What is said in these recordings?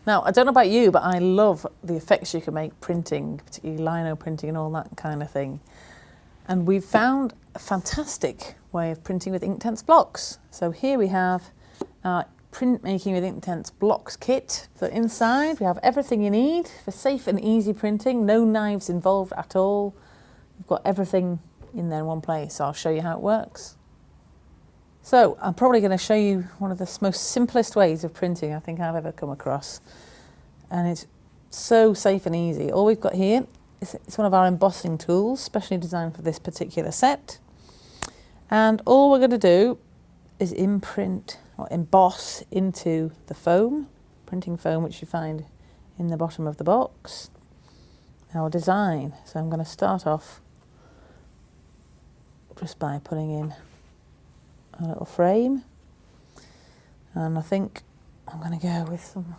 Now, I don't know about you, but I love the effects you can make printing, particularly lino printing and all that kind of thing. And we've found a fantastic way of printing with Inktense Blocks. So here we have our Printmaking with Inktense Blocks kit. So inside we have everything you need for safe and easy printing, no knives involved at all. We've got everything in there in one place. So I'll show you how it works. So I'm probably going to show you one of the most simplest ways of printing I think I've ever come across. And it's so safe and easy. All we've got here is it's one of our embossing tools, specially designed for this particular set. And all we're going to do is imprint or emboss into the foam, printing foam, which you find in the bottom of the box, our design. So I'm going to start off just by putting in a little frame, and I think I'm going to go with some,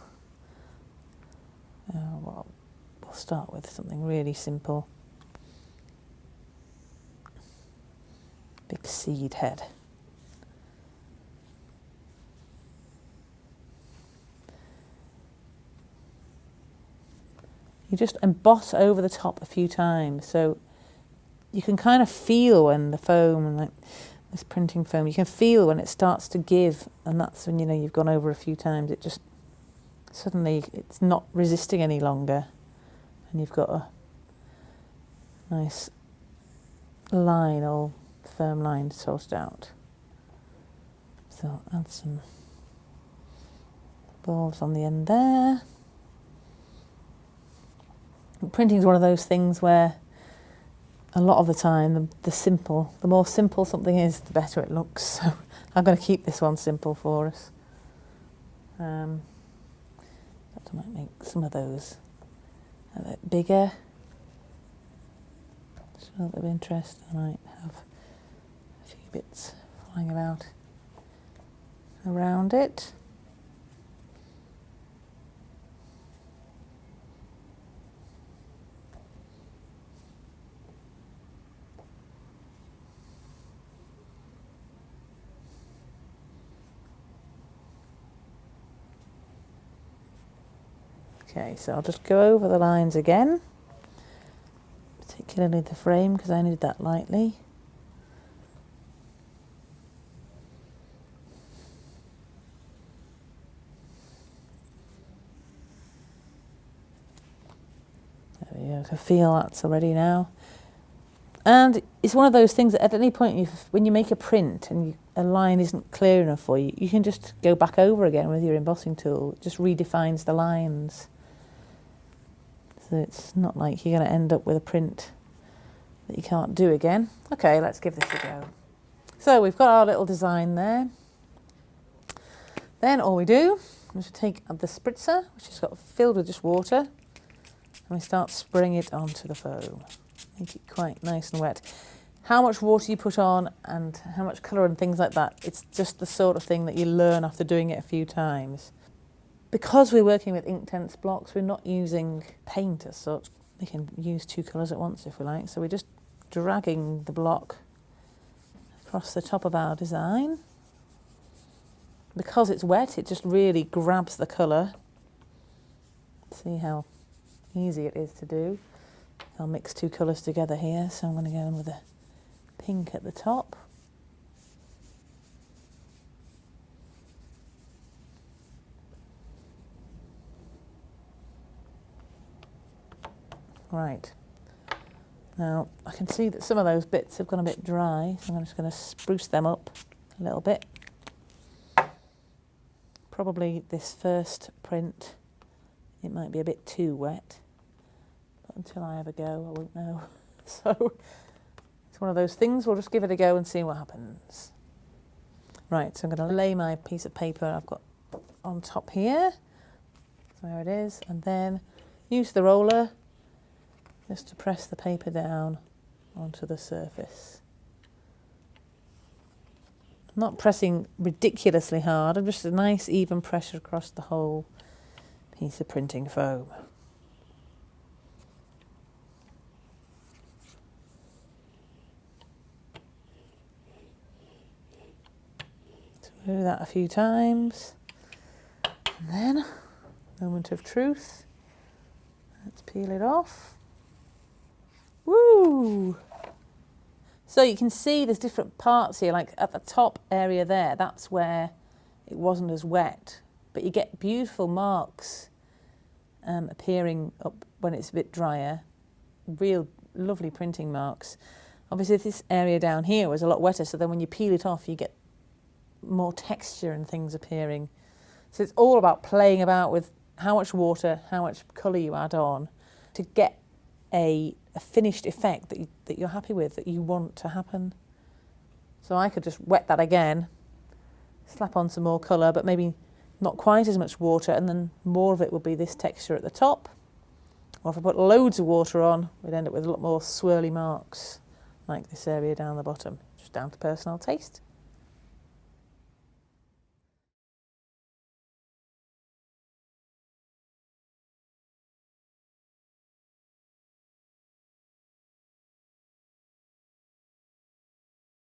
well, we'll start with something really simple. Big seed head. You just emboss over the top a few times, so you can kind of feel when the foam and like this printing foam, you can feel when it starts to give, and that's when you know you've gone over a few times. It just suddenly it's not resisting any longer, and you've got a nice line, all firm line sorted out. So add some balls on the end there. Printing is one of those things where a lot of the time, the more simple something is, the better it looks. So I'm going to keep this one simple for us. But I might make some of those a bit bigger. Just a little bit of interest. I might have a few bits flying about around it. Okay, so I'll just go over the lines again, particularly the frame because I need that lightly. There we go, I can feel that's already now. And it's one of those things that at any point when you make a print and a line isn't clear enough for you, you can just go back over again with your embossing tool. It just redefines the lines. So it's not like you're going to end up with a print that you can't do again. Okay, let's give this a go. So we've got our little design there. Then all we do is we take the spritzer, which is filled with just water, and we start spraying it onto the foam. Make it quite nice and wet. How much water you put on and how much colour and things like that, it's just the sort of thing that you learn after doing it a few times. Because we're working with Inktense blocks, we're not using paint as such. We can use two colours at once if we like. So we're just dragging the block across the top of our design. Because it's wet, it just really grabs the colour. See how easy it is to do. I'll mix two colours together here, so I'm going to go in with a pink at the top. Right, now I can see that some of those bits have gone a bit dry, so I'm just going to spruce them up a little bit. Probably this first print, it might be a bit too wet, but until I have a go I won't know. So it's one of those things, we'll just give it a go and see what happens. Right, so I'm going to lay my piece of paper I've got on top here, so there it is, and then use the roller just to press the paper down onto the surface. I'm not pressing ridiculously hard, I'm just a nice even pressure across the whole piece of printing foam. So we'll do that a few times, and then Moment of truth. Let's peel it off. Woo! So you can see there's different parts here, like at the top area there, that's where it wasn't as wet. But you get beautiful marks appearing up when it's a bit drier. Real lovely printing marks. Obviously this area down here was a lot wetter, so then when you peel it off you get more texture and things appearing. So it's all about playing about with how much water, how much colour you add on to get a finished effect that you're happy with, that you want to happen. So I could just wet that again, slap on some more colour, but maybe not quite as much water, and then more of it will be this texture at the top. Or if I put loads of water on, we'd end up with a lot more swirly marks, like this area down the bottom, just down to personal taste.